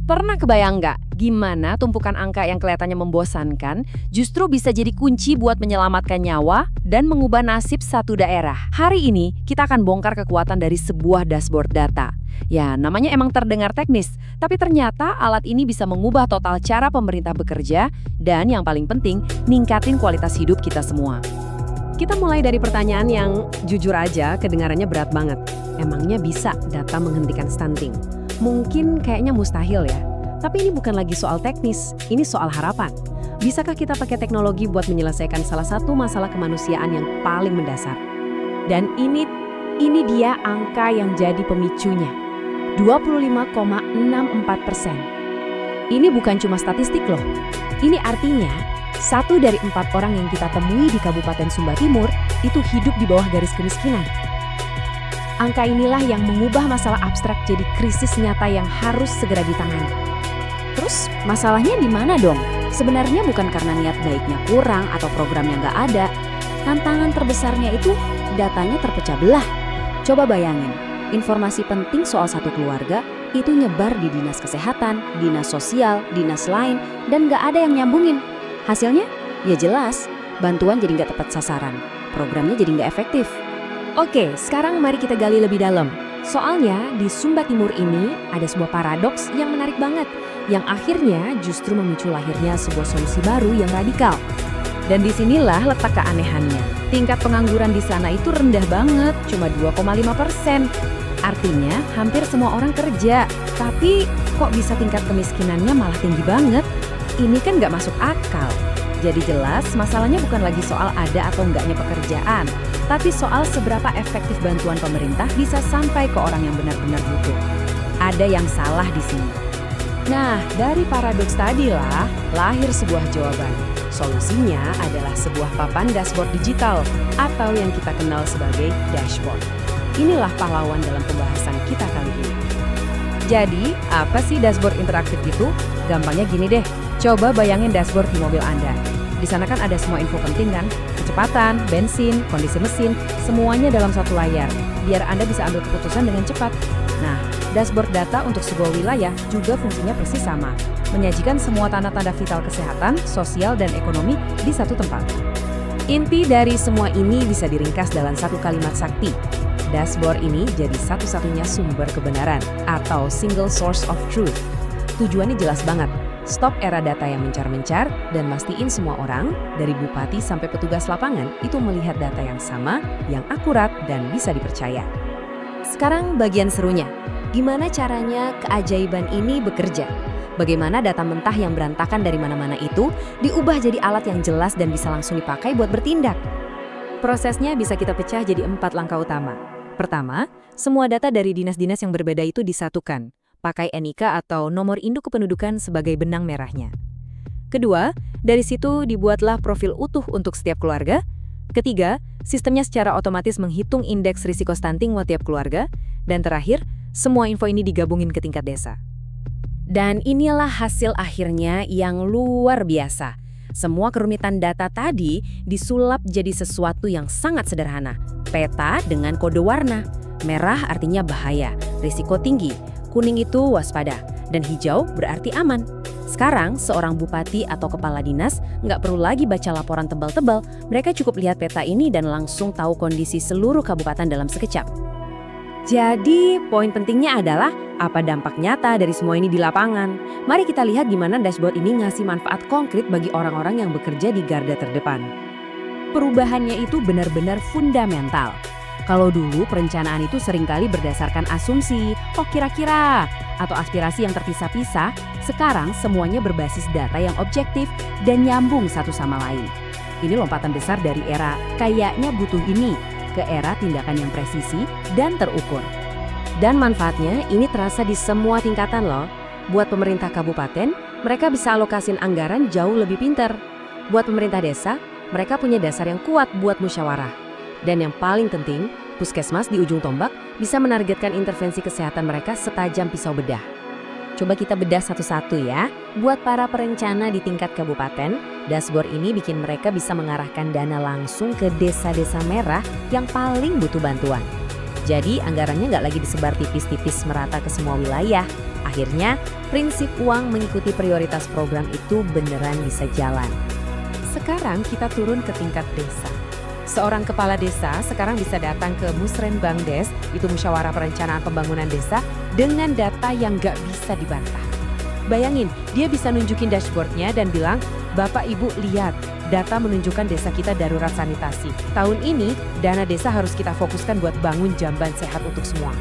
Pernah kebayang nggak gimana tumpukan angka yang kelihatannya membosankan justru bisa jadi kunci buat menyelamatkan nyawa dan mengubah nasib satu daerah? Hari ini kita akan bongkar kekuatan dari sebuah dashboard data. Ya, namanya emang terdengar teknis, tapi ternyata alat ini bisa mengubah total cara pemerintah bekerja dan yang paling penting, ningkatin kualitas hidup kita semua. Kita mulai dari pertanyaan yang jujur aja kedengarannya berat banget. Emangnya bisa data menghentikan stunting? Mungkin kayaknya mustahil ya. Tapi ini bukan lagi soal teknis, ini soal harapan. Bisakah kita pakai teknologi buat menyelesaikan salah satu masalah kemanusiaan yang paling mendasar? Dan ini dia angka yang jadi pemicunya. 25,64%. Ini bukan cuma statistik loh. Ini artinya 1 dari 4 orang yang kita temui di Kabupaten Sumba Timur itu hidup di bawah garis kemiskinan. Angka inilah yang mengubah masalah abstrak jadi krisis nyata yang harus segera ditangani. Terus masalahnya di mana dong? Sebenarnya bukan karena niat baiknya kurang atau programnya nggak ada. Tantangan terbesarnya itu datanya terpecah belah. Coba bayangin, informasi penting soal satu keluarga itu nyebar di dinas kesehatan, dinas sosial, dinas lain, dan nggak ada yang nyambungin. Hasilnya? Ya jelas, bantuan jadi nggak tepat sasaran, programnya jadi nggak efektif. Oke, sekarang mari kita gali lebih dalam. Soalnya di Sumba Timur ini ada sebuah paradoks yang menarik banget, yang akhirnya justru memicu lahirnya sebuah solusi baru yang radikal. Dan disinilah letak keanehannya. Tingkat pengangguran di sana itu rendah banget, cuma 2,5%. Artinya hampir semua orang kerja, tapi kok bisa tingkat kemiskinannya malah tinggi banget? Ini kan nggak masuk akal. Jadi jelas masalahnya bukan lagi soal ada atau enggaknya pekerjaan, tapi soal seberapa efektif bantuan pemerintah bisa sampai ke orang yang benar-benar butuh. Ada yang salah di sini. Nah, dari paradoks tadilah lahir sebuah jawaban. Solusinya adalah sebuah papan dashboard digital atau yang kita kenal sebagai dashboard. Inilah pahlawan dalam pembahasan kita kali ini. Jadi, apa sih dashboard interaktif itu? Gampangnya gini deh. Coba bayangin dashboard di mobil Anda. Di sana kan ada semua info penting kan? Kecepatan, bensin, kondisi mesin, semuanya dalam satu layar. Biar Anda bisa ambil keputusan dengan cepat. Nah, dashboard data untuk sebuah wilayah juga fungsinya persis sama. Menyajikan semua tanda-tanda vital kesehatan, sosial, dan ekonomi di satu tempat. Inti dari semua ini bisa diringkas dalam satu kalimat sakti. Dashboard ini jadi satu-satunya sumber kebenaran atau single source of truth. Tujuannya jelas banget. Stop era data yang mencar-mencar dan mastiin semua orang, dari bupati sampai petugas lapangan, itu melihat data yang sama, yang akurat, dan bisa dipercaya. Sekarang bagian serunya. Gimana caranya keajaiban ini bekerja? Bagaimana data mentah yang berantakan dari mana-mana itu diubah jadi alat yang jelas dan bisa langsung dipakai buat bertindak? Prosesnya bisa kita pecah jadi 4 langkah utama. Pertama, semua data dari dinas-dinas yang berbeda itu disatukan. Pakai NIK atau nomor induk kependudukan sebagai benang merahnya. Kedua, dari situ dibuatlah profil utuh untuk setiap keluarga. Ketiga, sistemnya secara otomatis menghitung indeks risiko stunting buat tiap keluarga. Dan terakhir, semua info ini digabungin ke tingkat desa. Dan inilah hasil akhirnya yang luar biasa. Semua kerumitan data tadi disulap jadi sesuatu yang sangat sederhana. Peta dengan kode warna. Merah artinya bahaya, risiko tinggi. Kuning itu waspada, dan hijau berarti aman. Sekarang, seorang bupati atau kepala dinas nggak perlu lagi baca laporan tebal-tebal, mereka cukup lihat peta ini dan langsung tahu kondisi seluruh kabupaten dalam sekejap. Jadi, poin pentingnya adalah apa dampak nyata dari semua ini di lapangan. Mari kita lihat gimana dashboard ini ngasih manfaat konkret bagi orang-orang yang bekerja di garda terdepan. Perubahannya itu benar-benar fundamental. Kalau dulu perencanaan itu seringkali berdasarkan asumsi, oh kira-kira, atau aspirasi yang terpisah-pisah, sekarang semuanya berbasis data yang objektif dan nyambung satu sama lain. Ini lompatan besar dari era kayaknya butuh ini, ke era tindakan yang presisi dan terukur. Dan manfaatnya ini terasa di semua tingkatan loh. Buat pemerintah kabupaten, mereka bisa alokasin anggaran jauh lebih pintar. Buat pemerintah desa, mereka punya dasar yang kuat buat musyawarah. Dan yang paling penting, puskesmas di ujung tombak bisa menargetkan intervensi kesehatan mereka setajam pisau bedah. Coba kita bedah satu-satu ya. Buat para perencana di tingkat kabupaten, dashboard ini bikin mereka bisa mengarahkan dana langsung ke desa-desa merah yang paling butuh bantuan. Jadi anggarannya nggak lagi disebar tipis-tipis merata ke semua wilayah. Akhirnya, prinsip uang mengikuti prioritas program itu beneran bisa jalan. Sekarang kita turun ke tingkat desa. Seorang kepala desa sekarang bisa datang ke Musrenbangdes, itu Musyawarah Perencanaan Pembangunan Desa, dengan data yang nggak bisa dibantah. Bayangin, dia bisa nunjukin dashboardnya dan bilang, Bapak Ibu lihat, data menunjukkan desa kita darurat sanitasi. Tahun ini, dana desa harus kita fokuskan buat bangun jamban sehat untuk semua.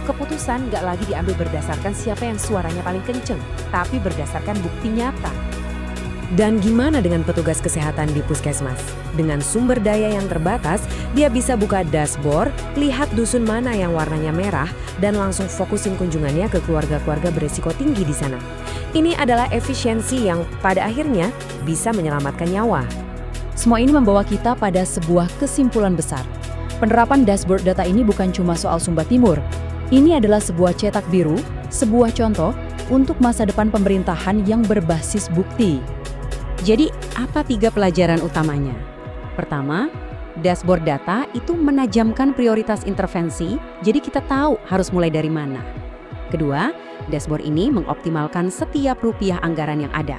Keputusan nggak lagi diambil berdasarkan siapa yang suaranya paling kenceng, tapi berdasarkan bukti nyata. Dan gimana dengan petugas kesehatan di puskesmas? Dengan sumber daya yang terbatas, dia bisa buka dashboard, lihat dusun mana yang warnanya merah, dan langsung fokusin kunjungannya ke keluarga-keluarga berisiko tinggi di sana. Ini adalah efisiensi yang pada akhirnya bisa menyelamatkan nyawa. Semua ini membawa kita pada sebuah kesimpulan besar. Penerapan dashboard data ini bukan cuma soal Sumba Timur. Ini adalah sebuah cetak biru, sebuah contoh untuk masa depan pemerintahan yang berbasis bukti. Jadi, apa 3 pelajaran utamanya? Pertama, dashboard data itu menajamkan prioritas intervensi, jadi kita tahu harus mulai dari mana. Kedua, dashboard ini mengoptimalkan setiap rupiah anggaran yang ada.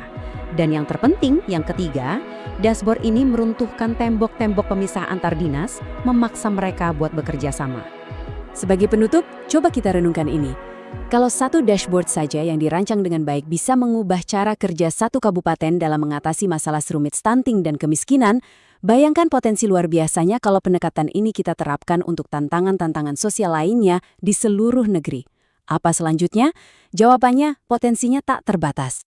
Dan yang terpenting, yang ketiga, dashboard ini meruntuhkan tembok-tembok pemisah antar dinas, memaksa mereka buat bekerja sama. Sebagai penutup, coba kita renungkan ini. Kalau satu dashboard saja yang dirancang dengan baik bisa mengubah cara kerja satu kabupaten dalam mengatasi masalah serumit stunting dan kemiskinan, bayangkan potensi luar biasanya kalau pendekatan ini kita terapkan untuk tantangan-tantangan sosial lainnya di seluruh negeri. Apa selanjutnya? Jawabannya, potensinya tak terbatas.